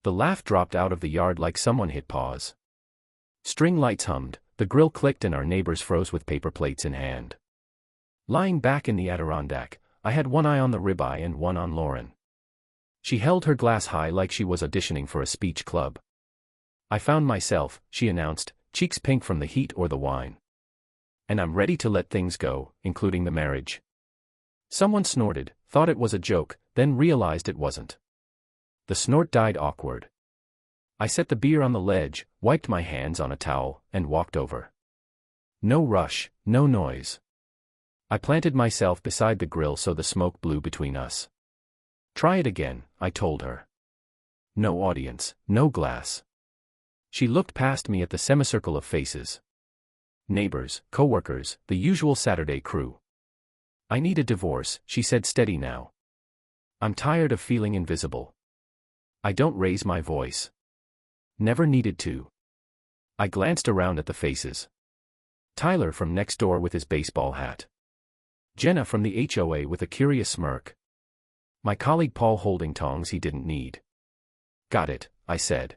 The laugh dropped out of the yard like someone hit pause. String lights hummed, the grill clicked and our neighbors froze with paper plates in hand. Lying back in the Adirondack, I had one eye on the ribeye and one on Lauren. She held her glass high like she was auditioning for a speech club. I found myself, she announced, cheeks pink from the heat or the wine. And I'm ready to let things go, including the marriage. Someone snorted, thought it was a joke, then realized it wasn't. The snort died awkward. I set the beer on the ledge, wiped my hands on a towel, and walked over. No rush, no noise. I planted myself beside the grill so the smoke blew between us. Try it again, I told her. No audience, no glass. She looked past me at the semicircle of faces. Neighbors, coworkers, the usual Saturday crew. I need a divorce, she said, steady now. I'm tired of feeling invisible. I don't raise my voice. Never needed to. I glanced around at the faces. Tyler from next door with his baseball hat. Jenna from the HOA with a curious smirk. My colleague Paul holding tongs he didn't need. Got it, I said.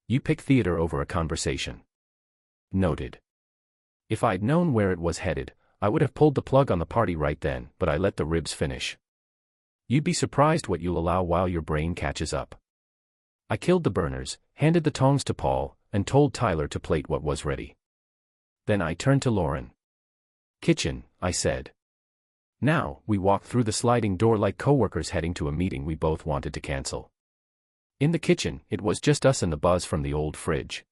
You pick theater over a conversation. Noted. If I'd known where it was headed, I would have pulled the plug on the party right then, but I let the ribs finish. You'd be surprised what you'll allow while your brain catches up. I killed the burners, handed the tongs to Paul, and told Tyler to plate what was ready. Then I turned to Lauren. Kitchen, I said. Now, we walked through the sliding door like coworkers heading to a meeting we both wanted to cancel. In the kitchen, it was just us and the buzz from the old fridge.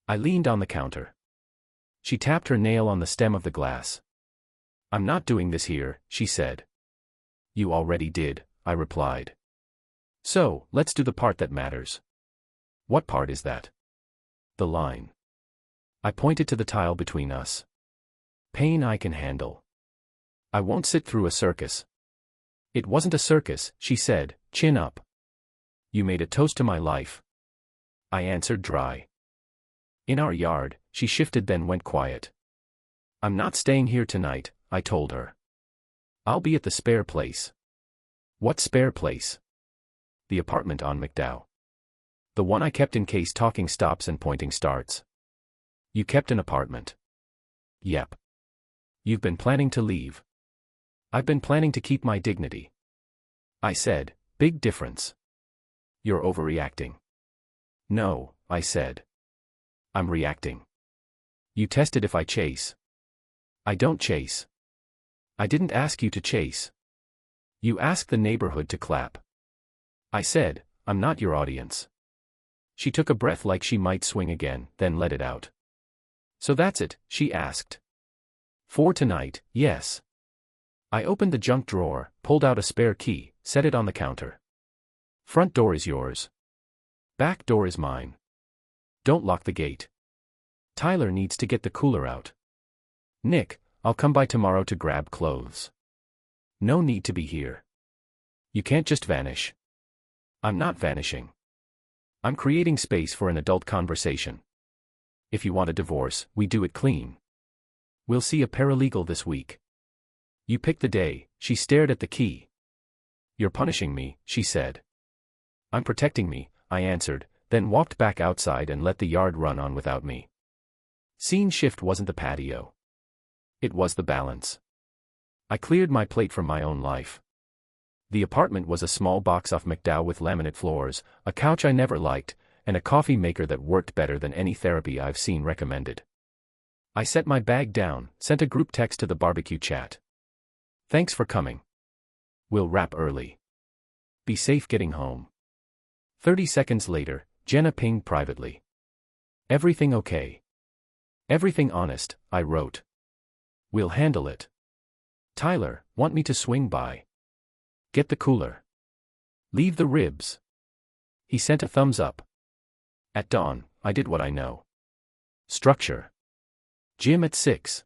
I leaned on the counter. She tapped her nail on the stem of the glass. I'm not doing this here, she said. You already did, I replied. So, let's do the part that matters. What part is that? The line. I pointed to the tile between us. Pain I can handle. I won't sit through a circus. It wasn't a circus, she said, chin up. You made a toast to my life. I answered dry. In our yard, she shifted then went quiet. I'm not staying here tonight, I told her. I'll be at the spare place. What spare place? The apartment on McDowell. The one I kept in case talking stops and pointing starts. You kept an apartment? Yep. You've been planning to leave. I've been planning to keep my dignity. I said, big difference. You're overreacting. No, I said. I'm reacting. You tested if I chase. I don't chase. I didn't ask you to chase. You asked the neighborhood to clap. I said, I'm not your audience. She took a breath like she might swing again, then let it out. So that's it, she asked. For tonight, yes. I opened the junk drawer, pulled out a spare key, set it on the counter. Front door is yours. Back door is mine. Don't lock the gate. Tyler needs to get the cooler out. Nick, I'll come by tomorrow to grab clothes. No need to be here. You can't just vanish. I'm not vanishing. I'm creating space for an adult conversation. If you want a divorce, we do it clean. We'll see a paralegal this week. You pick the day, she stared at the key. You're punishing me, she said. I'm protecting me, I answered, then walked back outside and let the yard run on without me. Scene shift wasn't the patio. It was the balance. I cleared my plate from my own life. The apartment was a small box off McDowell with laminate floors, a couch I never liked, and a coffee maker that worked better than any therapy I've seen recommended. I set my bag down, sent a group text to the barbecue chat. Thanks for coming. We'll wrap early. Be safe getting home. 30 seconds later, Jenna pinged privately. Everything okay? Everything honest, I wrote. We'll handle it. Tyler, want me to swing by? Get the cooler. Leave the ribs. He sent a thumbs up. At dawn, I did what I know. Structure. Gym at 6.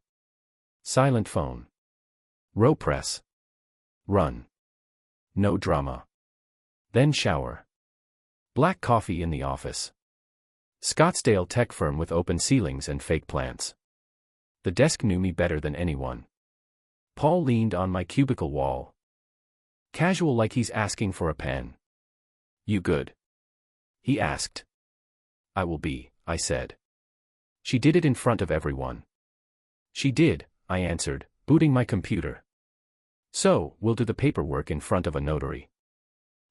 Silent phone. Row press. Run. No drama. Then shower. Black coffee in the office. Scottsdale tech firm with open ceilings and fake plants. The desk knew me better than anyone. Paul leaned on my cubicle wall. Casual like he's asking for a pen. You good? he asked. I will be, I said. She did it in front of everyone. She did, I answered, booting my computer. So, we'll do the paperwork in front of a notary.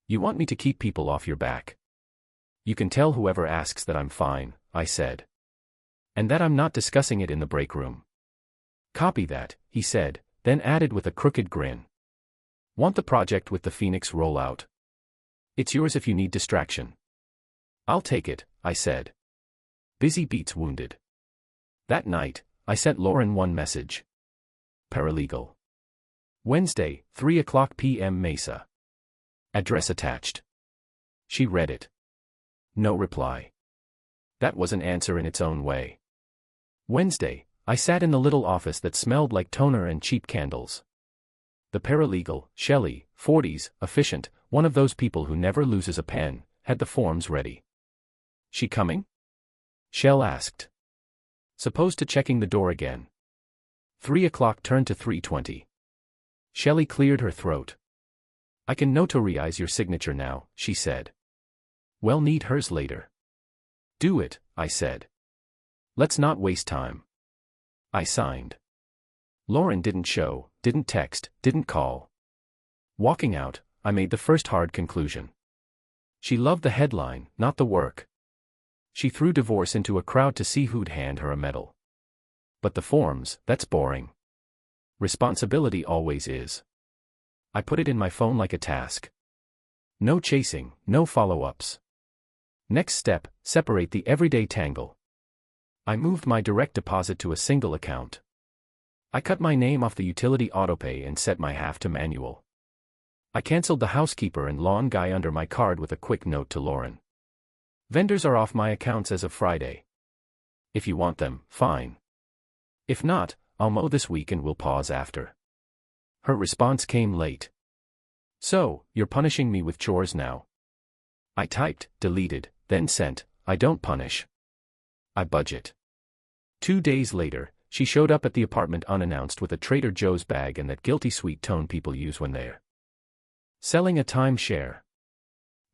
You want me to keep people off your back? You can tell whoever asks that I'm fine, I said. And that I'm not discussing it in the break room. Copy that, he said, then added with a crooked grin. Want the project with the Phoenix rollout? It's yours if you need distraction. I'll take it, I said. Busy beats wounded. That night, I sent Lauren one message. Paralegal. Wednesday, 3:00 p.m. Mesa. Address attached. She read it. No reply. That was an answer in its own way. Wednesday, I sat in the little office that smelled like toner and cheap candles. The paralegal, Shelley, 40s, efficient, one of those people who never loses a pen, had the forms ready. She coming? Shell asked. Supposed to checking the door again. 3:00 turned to 3:20. Shelley cleared her throat. I can notarize your signature now, she said. Well, need hers later. Do it, I said. Let's not waste time. I signed. Lauren didn't show, didn't text, didn't call. Walking out, I made the first hard conclusion. She loved the headline, not the work. She threw divorce into a crowd to see who'd hand her a medal. But the forms, that's boring. Responsibility always is. I put it in my phone like a task. No chasing, no follow-ups. Next step, separate the everyday tangle. I moved my direct deposit to a single account. I cut my name off the utility autopay and set my half to manual. I canceled the housekeeper and lawn guy under my card with a quick note to Lauren. Vendors are off my accounts as of Friday. If you want them, fine. If not, I'll mow this week and we'll pause after. Her response came late. So, you're punishing me with chores now? I typed, deleted, then sent, I don't punish. I budget. 2 days later, she showed up at the apartment unannounced with a Trader Joe's bag and that guilty sweet tone people use when they're selling a timeshare.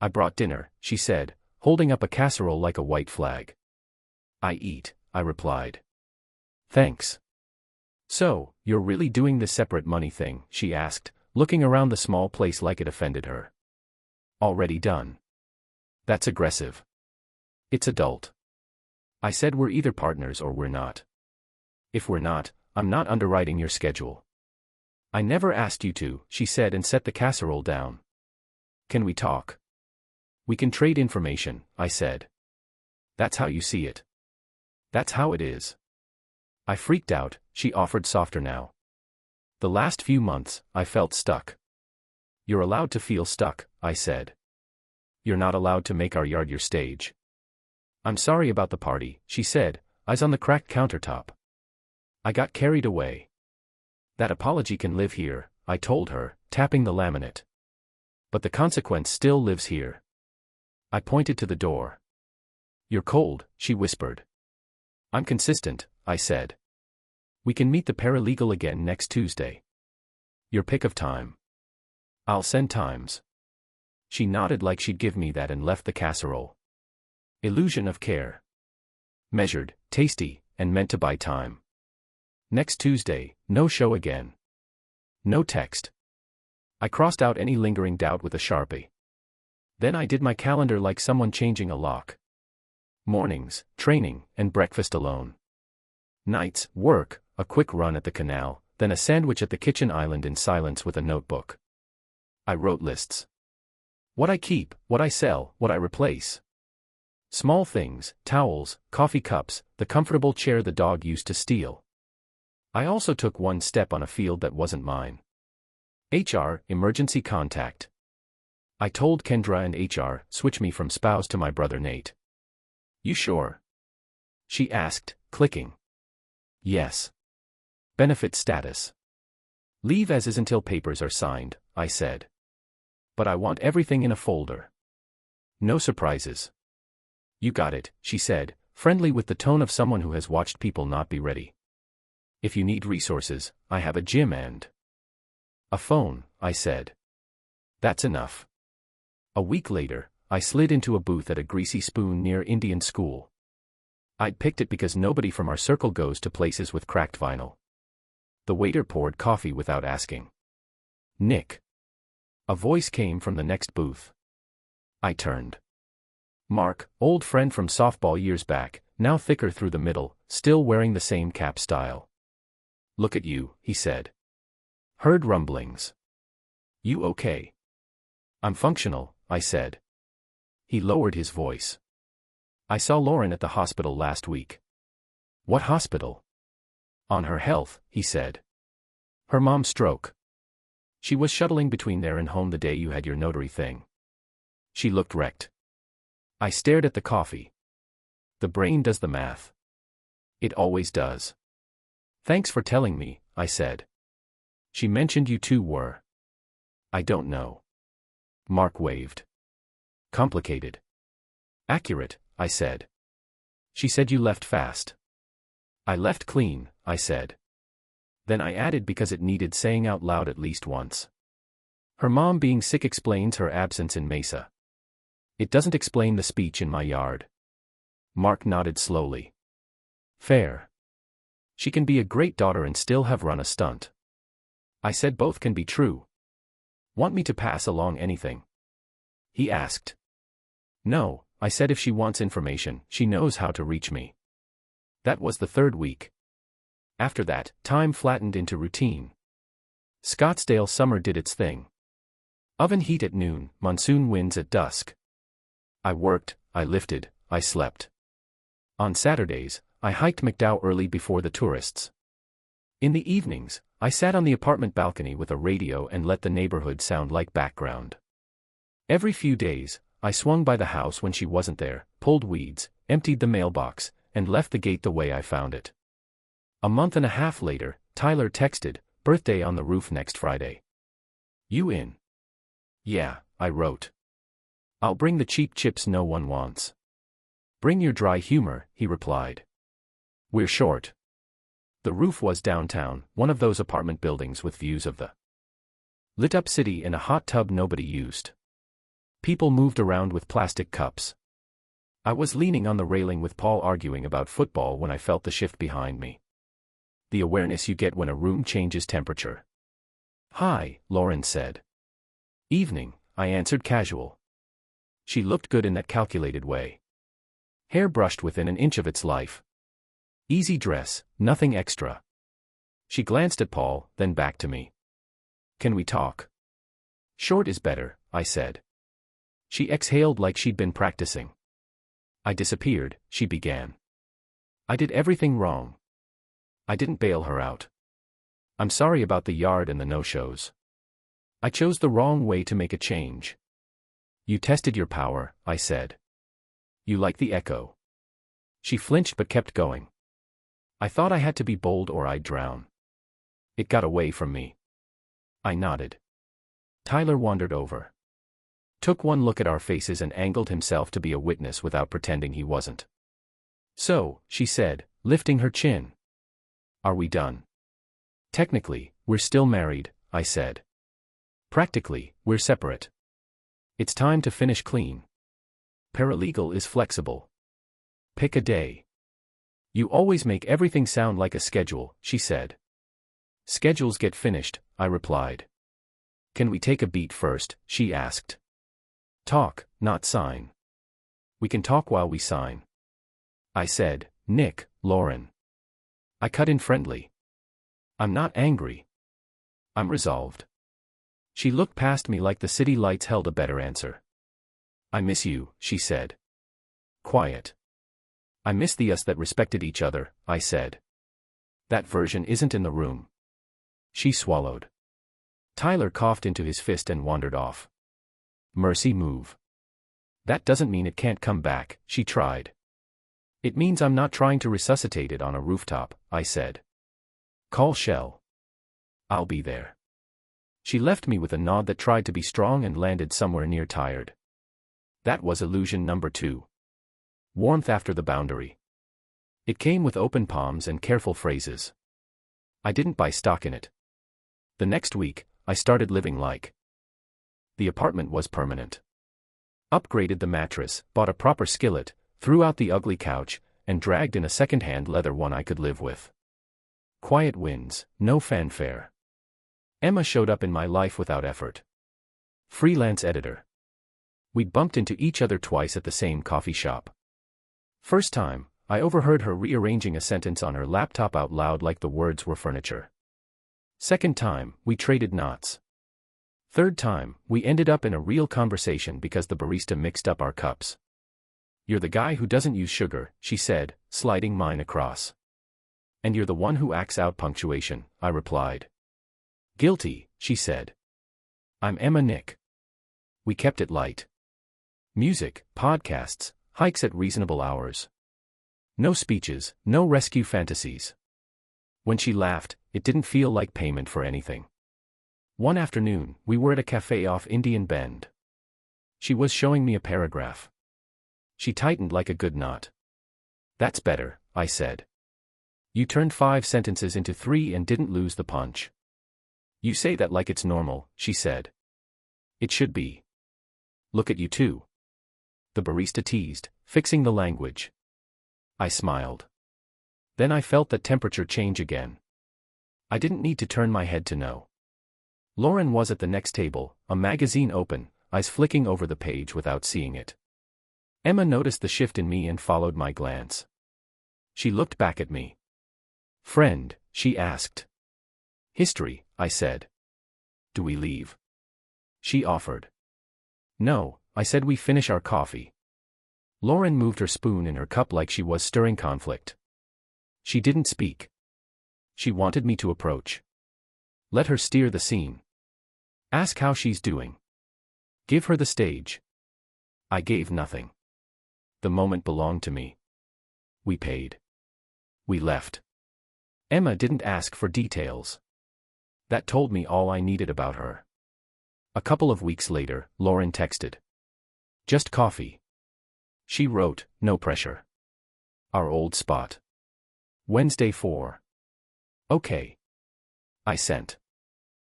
I brought dinner, she said, holding up a casserole like a white flag. I eat, I replied. Thanks. So, you're really doing this separate money thing, she asked, looking around the small place like it offended her. Already done. That's aggressive. It's adult. I said we're either partners or we're not. If we're not, I'm not underwriting your schedule. I never asked you to, she said and set the casserole down. Can we talk? We can trade information, I said. That's how you see it. That's how it is. I freaked out, she offered softer now. The last few months, I felt stuck. You're allowed to feel stuck, I said. You're not allowed to make our yard your stage. I'm sorry about the party, she said, eyes on the cracked countertop. I got carried away. That apology can live here, I told her, tapping the laminate. But the consequence still lives here. I pointed to the door. You're cold, she whispered. I'm consistent, I said. We can meet the paralegal again next Tuesday. Your pick of time. I'll send times. She nodded like she'd give me that and left the casserole. Illusion of care. Measured, tasty, and meant to buy time. Next Tuesday, no show again. No text. I crossed out any lingering doubt with a Sharpie. Then I did my calendar like someone changing a lock. Mornings, training, and breakfast alone. Nights, work, a quick run at the canal, then a sandwich at the kitchen island in silence with a notebook. I wrote lists. What I keep, what I sell, what I replace. Small things, towels, coffee cups, the comfortable chair the dog used to steal. I also took one step on a field that wasn't mine. HR, emergency contact. I told Kendra and HR, switch me from spouse to my brother Nate. You sure? She asked, clicking. Yes. Benefit status. Leave as is until papers are signed, I said. But I want everything in a folder. No surprises. You got it, she said, friendly with the tone of someone who has watched people not be ready. If you need resources, I have a gym and a phone, I said. That's enough. A week later, I slid into a booth at a greasy spoon near Indian school. I'd picked it because nobody from our circle goes to places with cracked vinyl. The waiter poured coffee without asking. Nick. A voice came from the next booth. I turned. Mark, old friend from softball years back, now thicker through the middle, still wearing the same cap style. Look at you, he said. Heard rumblings. You okay? I'm functional, I said. He lowered his voice. I saw Lauren at the hospital last week. What hospital? On her health, he said. Her mom's stroke. She was shuttling between there and home the day you had your notary thing. She looked wrecked. I stared at the coffee. The brain does the math. It always does. Thanks for telling me, I said. She mentioned you two were. I don't know. Mark waved. Complicated. Accurate, I said. She said you left fast. I left clean, I said. Then I added because it needed saying out loud at least once. Her mom being sick explains her absence in Mesa. It doesn't explain the speech in my yard. Mark nodded slowly. Fair. She can be a great daughter and still have run a stunt. I said both can be true. Want me to pass along anything? He asked. No, I said if she wants information, she knows how to reach me. That was the third week. After that, time flattened into routine. Scottsdale summer did its thing. Oven heat at noon, monsoon winds at dusk. I worked, I lifted, I slept. On Saturdays, I hiked McDowell early before the tourists. In the evenings, I sat on the apartment balcony with a radio and let the neighborhood sound like background. Every few days, I swung by the house when she wasn't there, pulled weeds, emptied the mailbox, and left the gate the way I found it. A month and a half later, Tyler texted, birthday on the roof next Friday. You in? Yeah, I wrote. I'll bring the cheap chips no one wants. Bring your dry humor, he replied. We're short. The roof was downtown, one of those apartment buildings with views of the lit-up city and a hot tub nobody used. People moved around with plastic cups. I was leaning on the railing with Paul arguing about football when I felt the shift behind me. The awareness you get when a room changes temperature. Hi, Lauren said. Evening, I answered casual. She looked good in that calculated way. Hair brushed within an inch of its life. Easy dress, nothing extra. She glanced at Paul, then back to me. Can we talk? Short is better, I said. She exhaled like she'd been practicing. I disappeared, she began. I did everything wrong. I didn't bail her out. I'm sorry about the yard and the no-shows. I chose the wrong way to make a change. You tested your power, I said. You like the echo. She flinched but kept going. I thought I had to be bold or I'd drown. It got away from me. I nodded. Tyler wandered over. Took one look at our faces and angled himself to be a witness without pretending he wasn't. So, she said, lifting her chin. Are we done? Technically, we're still married, I said. Practically, we're separate. It's time to finish clean. Paralegal is flexible. Pick a day. You always make everything sound like a schedule, she said. Schedules get finished, I replied. Can we take a beat first, she asked. Talk, not sign. We can talk while we sign. I said, Nick, Lauren. I cut in friendly. I'm not angry. I'm resolved. She looked past me like the city lights held a better answer. I miss you, she said. Quiet. I miss the us that respected each other, I said. That version isn't in the room. She swallowed. Tyler coughed into his fist and wandered off. Mercy move. That doesn't mean it can't come back, she tried. It means I'm not trying to resuscitate it on a rooftop, I said. Call Shell. I'll be there. She left me with a nod that tried to be strong and landed somewhere near tired. That was illusion number 2. Warmth after the boundary. It came with open palms and careful phrases. I didn't buy stock in it. The next week, I started living like the apartment was permanent. Upgraded the mattress, bought a proper skillet, threw out the ugly couch, and dragged in a second-hand leather one I could live with. Quiet wins, no fanfare. Emma showed up in my life without effort. Freelance editor. We'd bumped into each other twice at the same coffee shop. First time, I overheard her rearranging a sentence on her laptop out loud like the words were furniture. Second time, we traded knots. Third time, we ended up in a real conversation because the barista mixed up our cups. "You're the guy who doesn't use sugar," she said, sliding mine across. "And you're the one who acts out punctuation," I replied. "Guilty," she said. "I'm Emma Nick." We kept it light. Music, podcasts, hikes at reasonable hours. No speeches, no rescue fantasies. When she laughed, it didn't feel like payment for anything. One afternoon, we were at a cafe off Indian Bend. She was showing me a paragraph. She tightened like a good knot. "That's better," I said. "You turned 5 sentences into 3 and didn't lose the punch." "You say that like it's normal," she said. "It should be. Look at you two." The barista teased, fixing the language. I smiled. Then I felt the temperature change again. I didn't need to turn my head to know. Lauren was at the next table, a magazine open, eyes flicking over the page without seeing it. Emma noticed the shift in me and followed my glance. She looked back at me. "Friend," she asked. "History," I said. "Do we leave?" She offered. "No," I said, "we finish our coffee." Lauren moved her spoon in her cup like she was stirring conflict. She didn't speak. She wanted me to approach. Let her steer the scene. Ask how she's doing. Give her the stage. I gave nothing. The moment belonged to me. We paid. We left. Emma didn't ask for details. That told me all I needed about her. A couple of weeks later, Lauren texted. "Just coffee." She wrote, "No pressure. Our old spot. Wednesday 4. Okay." I sent.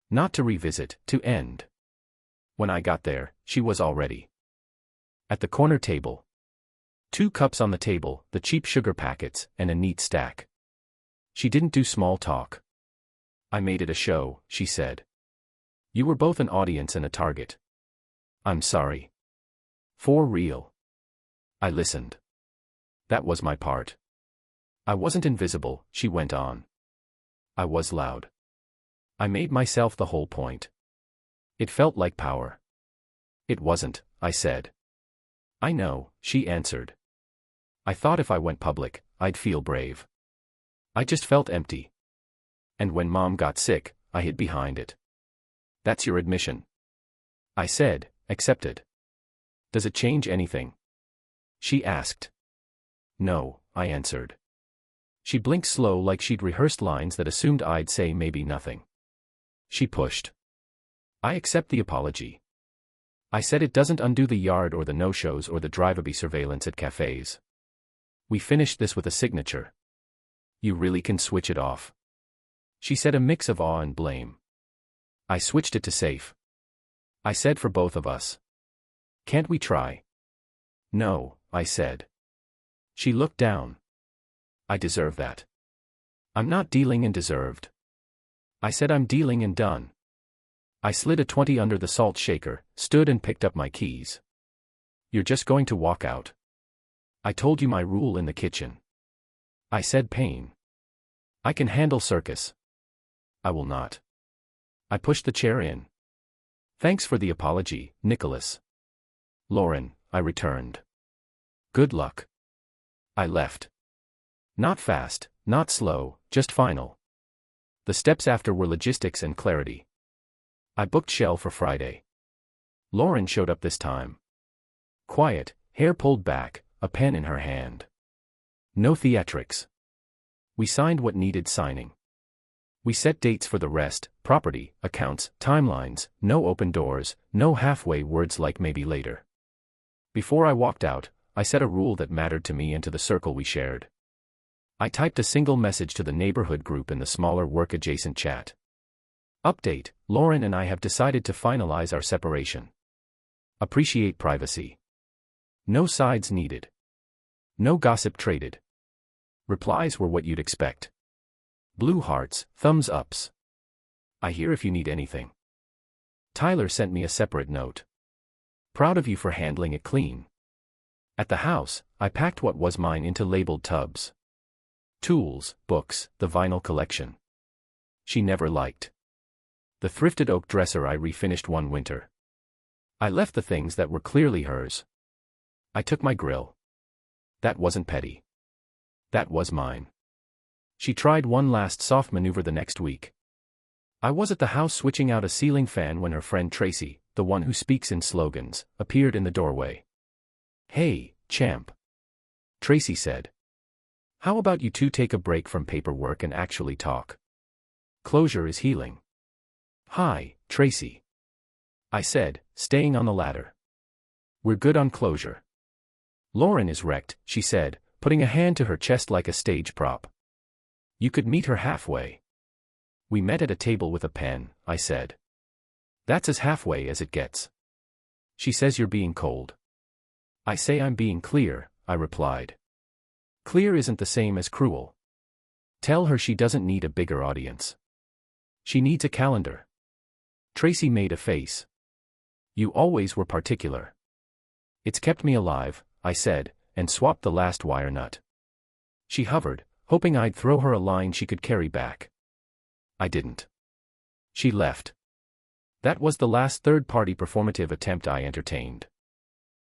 Not to revisit, to end. When I got there, she was already at the corner table. 2 cups on the table, the cheap sugar packets, and a neat stack. She didn't do small talk. "I made it a show," she said. "You were both an audience and a target. I'm sorry. For real." I listened. That was my part. I wasn't invisible, she went on. I was loud. I made myself the whole point. It felt like power. "It wasn't," I said. "I know," she answered. "I thought if I went public, I'd feel brave. I just felt empty. And when Mom got sick, I hid behind it." "That's your admission." I said, accepted. "Does it change anything?" She asked. "No," I answered. She blinked slow like she'd rehearsed lines that assumed I'd say maybe nothing. She pushed. "I accept the apology." I said, "It doesn't undo the yard or the no-shows or the drive-by surveillance at cafes. We finished this with a signature. You really can switch it off." She said, a mix of awe and blame. I switched it to safe. I said, "For both of us. Can't we try?" "No," I said. She looked down. "I deserve that." "I'm not dealing in deserved." I said, "I'm dealing in done." I slid a 20 under the salt shaker, stood and picked up my keys. "You're just going to walk out?" "I told you my rule in the kitchen." I said, pain. "I can handle circus." "I will not." I pushed the chair in. "Thanks for the apology, Nicholas." "Lauren," I returned. "Good luck." I left. Not fast, not slow, just final. The steps after were logistics and clarity. I booked Shell for Friday. Lauren showed up this time. Quiet, hair pulled back, a pen in her hand. No theatrics. We signed what needed signing. We set dates for the rest, property, accounts, timelines, no open doors, no halfway words like maybe later. Before I walked out, I set a rule that mattered to me and to the circle we shared. I typed a single message to the neighborhood group in the smaller work-adjacent chat. Update: Lauren and I have decided to finalize our separation. Appreciate privacy. No sides needed. No gossip traded. Replies were what you'd expect. Blue hearts, thumbs ups. I hear if you need anything. Tyler sent me a separate note. Proud of you for handling it clean. At the house, I packed what was mine into labeled tubs. Tools, books, the vinyl collection. She never liked. The thrifted oak dresser I refinished one winter. I left the things that were clearly hers. I took my grill. That wasn't petty. That was mine. She tried one last soft maneuver the next week. I was at the house switching out a ceiling fan when her friend Tracy, the one who speaks in slogans, appeared in the doorway. Hey, champ. Tracy said. How about you two take a break from paperwork and actually talk? Closure is healing. Hi, Tracy. I said, staying on the ladder. We're good on closure. Lauren is wrecked, she said, putting a hand to her chest like a stage prop. You could meet her halfway. We met at a table with a pen, I said. That's as halfway as it gets. She says you're being cold. I say I'm being clear, I replied. Clear isn't the same as cruel. Tell her she doesn't need a bigger audience. She needs a calendar. Tracy made a face. You always were particular. It's kept me alive, I said, and swapped the last wire nut. She hovered, hoping I'd throw her a line she could carry back. I didn't. She left. That was the last third-party performative attempt I entertained.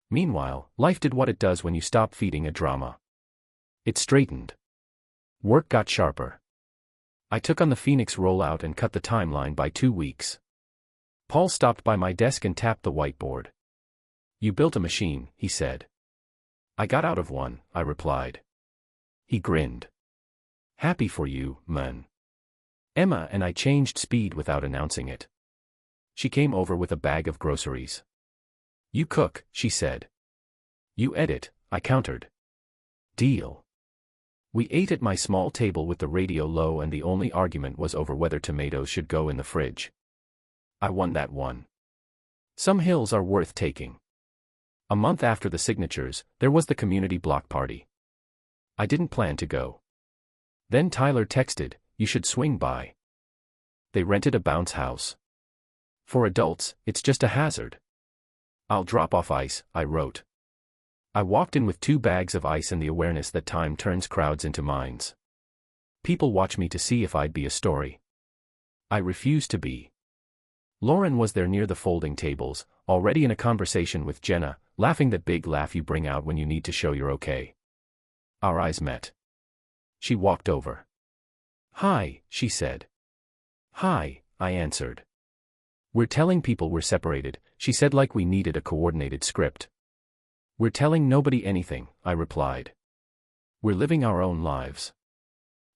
Meanwhile, life did what it does when you stop feeding a drama. It straightened. Work got sharper. I took on the Phoenix rollout and cut the timeline by 2 weeks. Paul stopped by my desk and tapped the whiteboard. You built a machine, he said. I got out of one, I replied. He grinned. Happy for you, man. Emma and I changed speed without announcing it. She came over with a bag of groceries. You cook, she said. You edit, I countered. Deal. We ate at my small table with the radio low and the only argument was over whether tomatoes should go in the fridge. I won that one. Some hills are worth taking. A month after the signatures, there was the community block party. I didn't plan to go. Then Tyler texted, you should swing by. They rented a bounce house. For adults, it's just a hazard. I'll drop off ice, I wrote. I walked in with 2 bags of ice and the awareness that time turns crowds into minds. People watch me to see if I'd be a story. I refused to be. Lauren was there near the folding tables, already in a conversation with Jenna, laughing that big laugh you bring out when you need to show you're okay. Our eyes met. She walked over. Hi, she said. Hi, I answered. We're telling people we're separated, she said like we needed a coordinated script. We're telling nobody anything, I replied. We're living our own lives.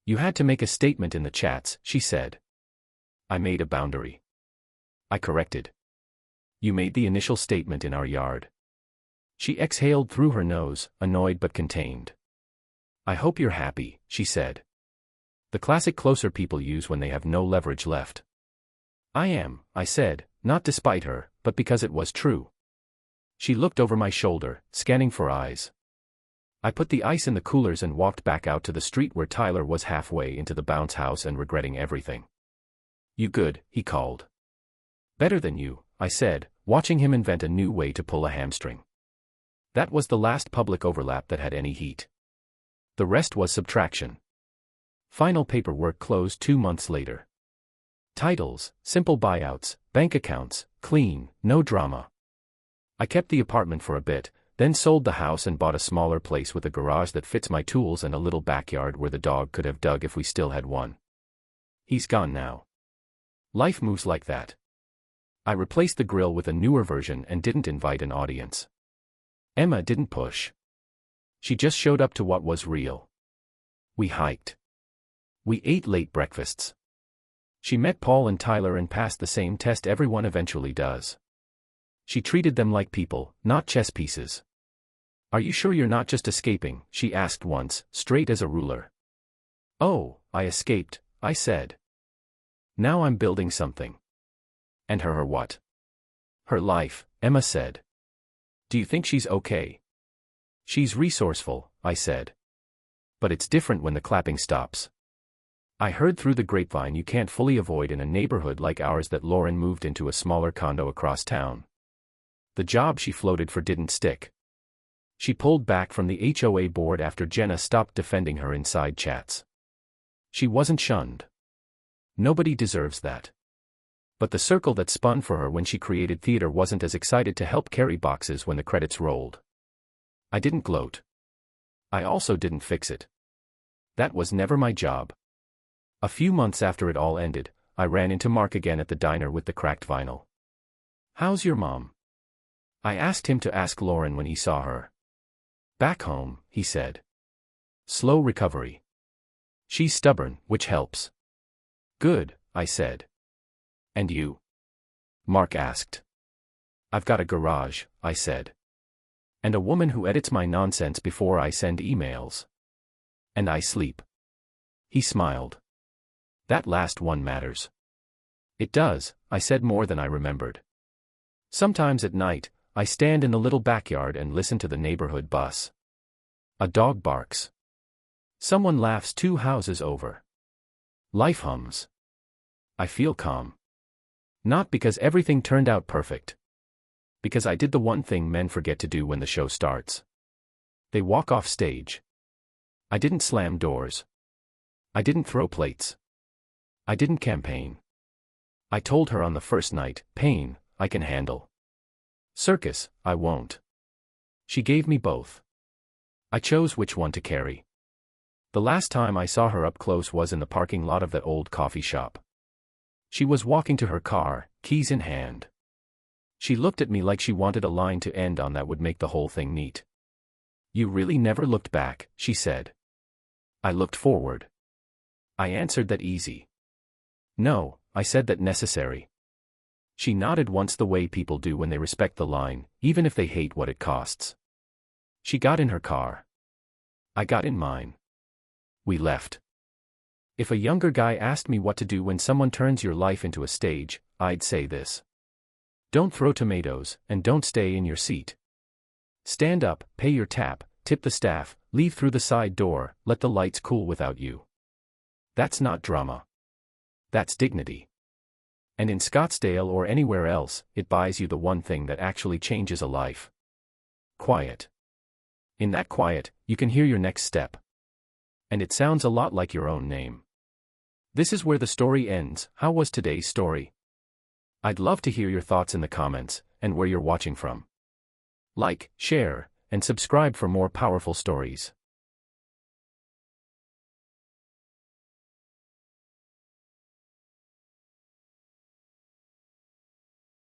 You had to make a statement in the chats, she said. I made a boundary. I corrected. You made the initial statement in our yard. She exhaled through her nose, annoyed but contained. I hope you're happy, she said. The classic closer people use when they have no leverage left. I am, I said, not despite her, but because it was true. She looked over my shoulder, scanning for eyes. I put the ice in the coolers and walked back out to the street where Tyler was halfway into the bounce house and regretting everything. You good, he called. Better than you, I said, watching him invent a new way to pull a hamstring. That was the last public overlap that had any heat. The rest was subtraction. Final paperwork closed 2 months later. Titles, simple buyouts, bank accounts, clean, no drama. I kept the apartment for a bit, then sold the house and bought a smaller place with a garage that fits my tools and a little backyard where the dog could have dug if we still had one. He's gone now. Life moves like that. I replaced the grill with a newer version and didn't invite an audience. Emma didn't push. She just showed up to what was real. We hiked. We ate late breakfasts. She met Paul and Tyler and passed the same test everyone eventually does. She treated them like people, not chess pieces. Are you sure you're not just escaping? She asked once, straight as a ruler. Oh, I escaped, I said. Now I'm building something. And her what? Her life, Emma said. Do you think she's okay? She's resourceful, I said. But it's different when the clapping stops. I heard through the grapevine you can't fully avoid in a neighborhood like ours that Lauren moved into a smaller condo across town. The job she floated for didn't stick. She pulled back from the HOA board after Jenna stopped defending her in side chats. She wasn't shunned. Nobody deserves that. But the circle that spun for her when she created theater wasn't as excited to help carry boxes when the credits rolled. I didn't gloat. I also didn't fix it. That was never my job. A few months after it all ended, I ran into Mark again at the diner with the cracked vinyl. "How's your mom?" I asked him to ask Lauren when he saw her. "Back home," he said. "Slow recovery. She's stubborn, which helps." "Good," I said. "And you?" Mark asked. "I've got a garage," I said. "And a woman who edits my nonsense before I send emails. And I sleep." He smiled. "That last one matters." "It does," I said more than I remembered. Sometimes at night, I stand in the little backyard and listen to the neighborhood bus. A dog barks. Someone laughs 2 houses over. Life hums. I feel calm. Not because everything turned out perfect. Because I did the one thing men forget to do when the show starts. They walk off stage. I didn't slam doors. I didn't throw plates. I didn't campaign. I told her on the first night, "Pain, I can handle. Circus, I won't." She gave me both. I chose which one to carry. The last time I saw her up close was in the parking lot of that old coffee shop. She was walking to her car, keys in hand. She looked at me like she wanted a line to end on that would make the whole thing neat. "You really never looked back," she said. I looked forward. I answered that easy. "No," I said that necessary. She nodded once the way people do when they respect the line, even if they hate what it costs. She got in her car. I got in mine. We left. If a younger guy asked me what to do when someone turns your life into a stage, I'd say this. Don't throw tomatoes, and don't stay in your seat. Stand up, pay your tap, tip the staff, leave through the side door, let the lights cool without you. That's not drama. That's dignity. And in Scottsdale or anywhere else, it buys you the one thing that actually changes a life. Quiet. In that quiet, you can hear your next step. And it sounds a lot like your own name. This is where the story ends. How was today's story? I'd love to hear your thoughts in the comments, and where you're watching from. Like, share, and subscribe for more powerful stories.